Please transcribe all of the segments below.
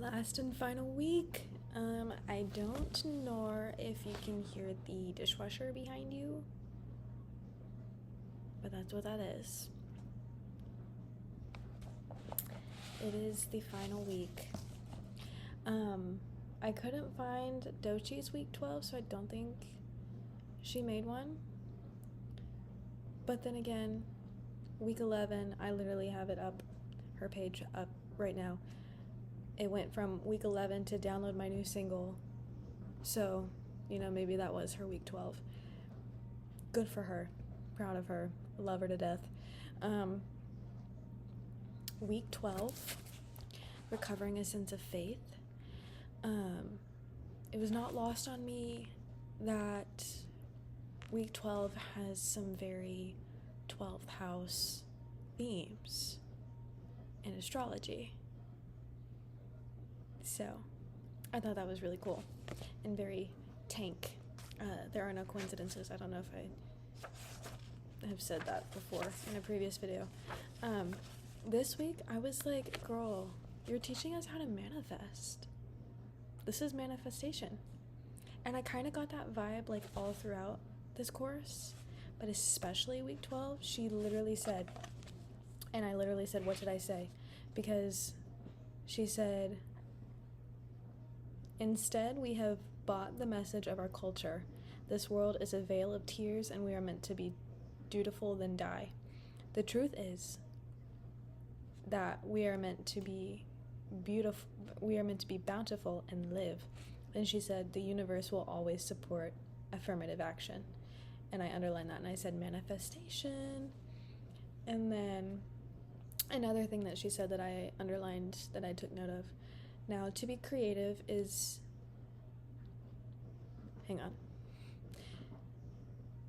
Last and final week. I don't know if you can hear the dishwasher behind you, but that's what that is. It is the final week. I couldn't find Dochi's week 12, so I don't think she made one. But then again, week 11, I literally have it up, her page up right now. It went from week 11 to download my new single. So, maybe that was her week 12. Good for her. Proud of her. Love her to death. Week 12, recovering a sense of faith. It was not lost on me that week 12 has some very 12th house themes in astrology. So, I thought that was really cool and very tank. There are no coincidences. I don't know if I have said that before in a previous video. This week, I was like, girl, you're teaching us how to manifest. This is manifestation. And I kind of got that vibe like all throughout this course, but especially week 12, she literally said, and I literally said, what did I say? Because she said, instead, we have bought the message of our culture. This world is a vale of tears, and we are meant to be dutiful than die. The truth is that we are meant to be beautiful. We are meant to be bountiful and live. Then she said, the universe will always support affirmative action. And I underlined that, and I said manifestation. And then another thing that she said that I underlined, that I took note of. Now, to be creative is... Hang on.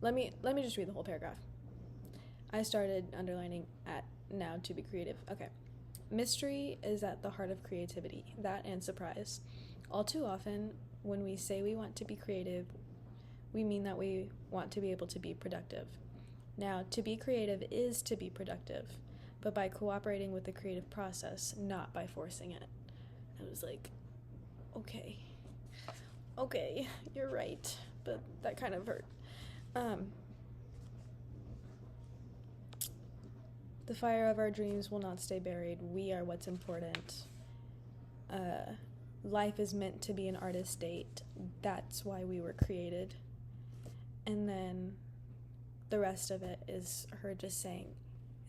Let me just read the whole paragraph. I started underlining at now to be creative. Okay. Mystery is at the heart of creativity, that and surprise. All too often, when we say we want to be creative, we mean that we want to be able to be productive. Now, to be creative is to be productive, but by cooperating with the creative process, not by forcing it. I was like, okay, you're right, but that kind of hurt. The fire of our dreams will not stay buried. We are what's important. Life is meant to be an artist state. That's why we were created. And then the rest of it is her just saying,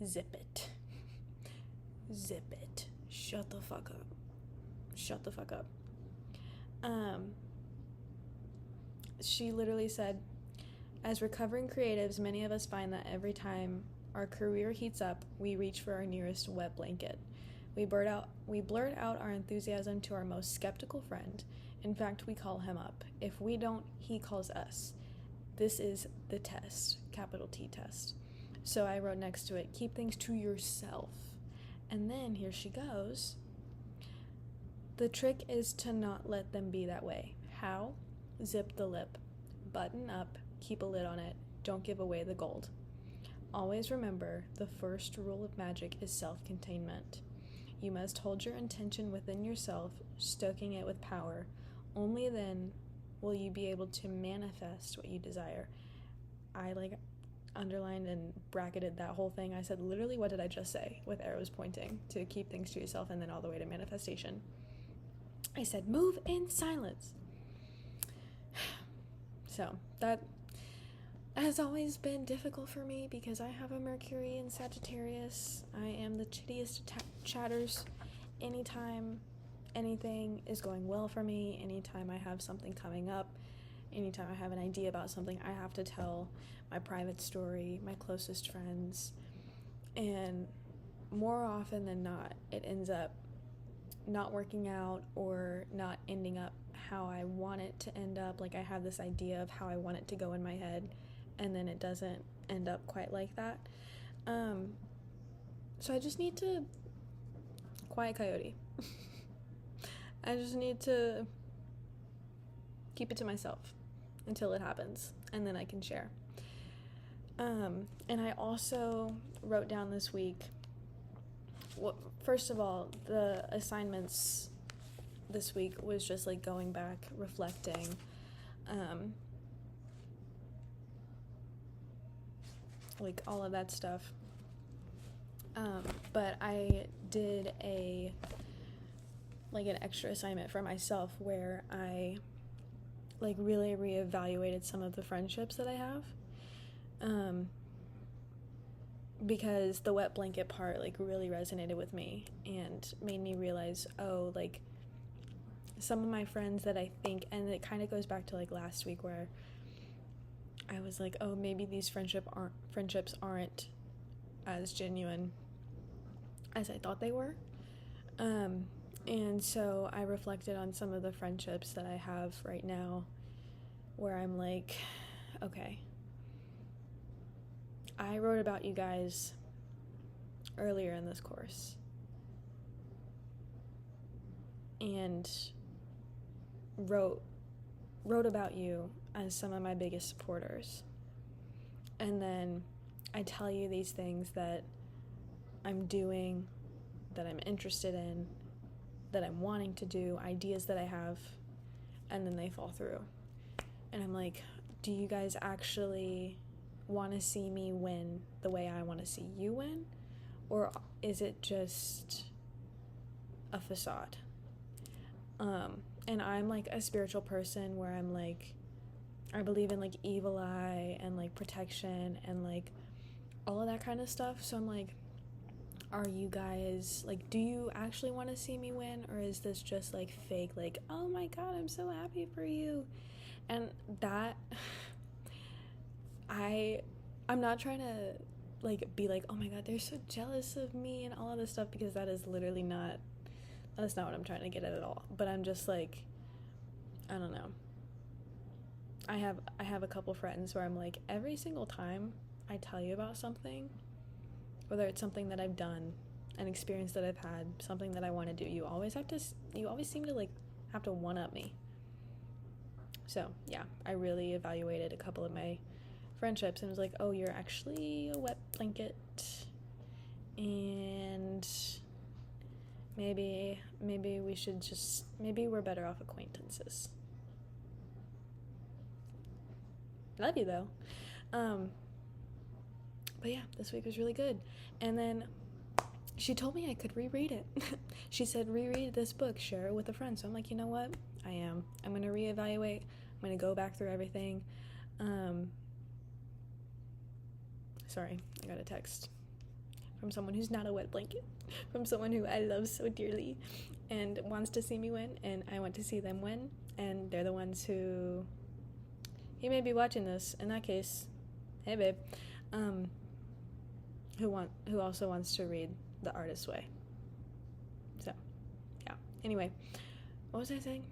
zip it. Zip it. Shut the fuck up. Shut the fuck up. She literally said, as recovering creatives, many of us find that every time our career heats up, we reach for our nearest wet blanket. We blurt out our enthusiasm to our most skeptical friend. In fact, we call him up. If we don't, he calls us. This is the test, capital T test. So I wrote next to it, keep things to yourself. And then here she goes. The trick is to not let them be that way. How? Zip the lip. Button up, keep a lid on it. Don't give away the gold. Always remember, the first rule of magic is self-containment. You must hold your intention within yourself, stoking it with power. Only then will you be able to manifest what you desire. I underlined and bracketed that whole thing. I said, literally, what did I just say? With arrows pointing to keep things to yourself and then all the way to manifestation. I said, move in silence. So that has always been difficult for me because I have a Mercury in Sagittarius. I am the chittiest chatters. Anytime anything is going well for me, anytime I have something coming up, anytime I have an idea about something, I have to tell my private story, my closest friends. And more often than not, it ends up not working out or not ending up how I want it to end up. Like I have this idea of how I want it to go in my head, and then it doesn't end up quite like that. So I just need to quiet coyote. I just need to keep it to myself until it happens, and then I can share. And I also wrote down this week, first of all, the assignments this week was just like going back, reflecting, like all of that stuff. But I did an extra assignment for myself where I like really reevaluated some of the friendships that I have. Because the wet blanket part like really resonated with me and made me realize, oh, like some of my friends that I think, and it kind of goes back to like last week where I was like, oh, maybe these friendships aren't as genuine as I thought they were. And so I reflected on some of the friendships that I have right now where I'm like, okay, I wrote about you guys earlier in this course and wrote about you as some of my biggest supporters. And then I tell you these things that I'm doing, that I'm interested in, that I'm wanting to do, ideas that I have, and then they fall through. And I'm like, do you guys actually want to see me win the way I want to see you win? Or is it just a facade? And I'm like a spiritual person where I'm like, I believe in like evil eye and like protection and like all of that kind of stuff. So I'm like, are you guys like, do you actually want to see me win, or is this just like fake, like, oh my god, I'm so happy for you? And that I'm not trying to like be like, oh my god, they're so jealous of me and all of this stuff, because that's not what I'm trying to get at all. But I'm just like, I don't know, I have a couple friends where I'm like, every single time I tell you about something, whether it's something that I've done, an experience that I've had, something that I want to do, you always seem to like have to one-up me. So yeah, I really evaluated a couple of my friendships and was like, oh, you're actually a wet blanket, and maybe we're better off acquaintances. Love you though. But yeah, this week was really good. And then she told me I could reread it. She said, reread this book, share it with a friend. So I'm like, you know what? I'm going to reevaluate. I'm going to go back through everything. Sorry, I got a text from someone who's not a wet blanket, from someone who I love so dearly and wants to see me win, and I want to see them win. And they're the ones who, he may be watching this. In that case, hey babe. Who also wants to read The Artist's Way. So, yeah. Anyway, what was I saying?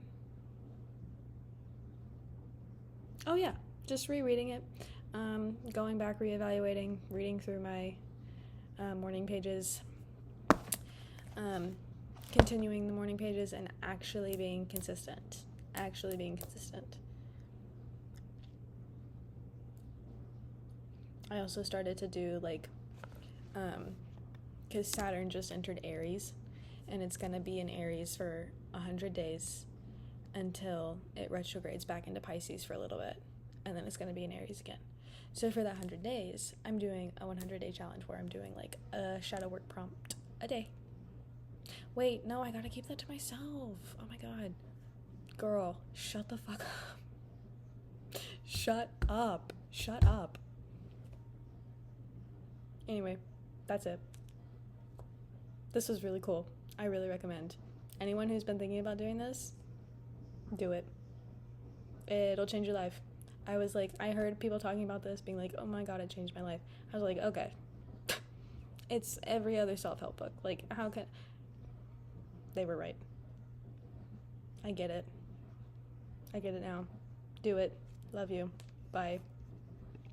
Oh yeah, just rereading it, going back, reevaluating, reading through my morning pages, continuing the morning pages, and actually being consistent. I also started to do like, because Saturn just entered Aries, and it's going to be in Aries for 100 days until it retrogrades back into Pisces for a little bit, and then it's going to be in Aries again. So for that 100 days, I'm doing a 100-day challenge where I'm doing like a shadow work prompt a day. Wait, no, I gotta keep that to myself. Oh my god. Girl, shut the fuck up. Shut up. Anyway, that's it. This was really cool. I really recommend. Anyone who's been thinking about doing this, do it. It'll change your life. I heard people talking about this, being like, oh my god, it changed my life. I was like, okay. It's every other self-help book. Like, how can... They were right. I get it now. Do it. Love you. Bye.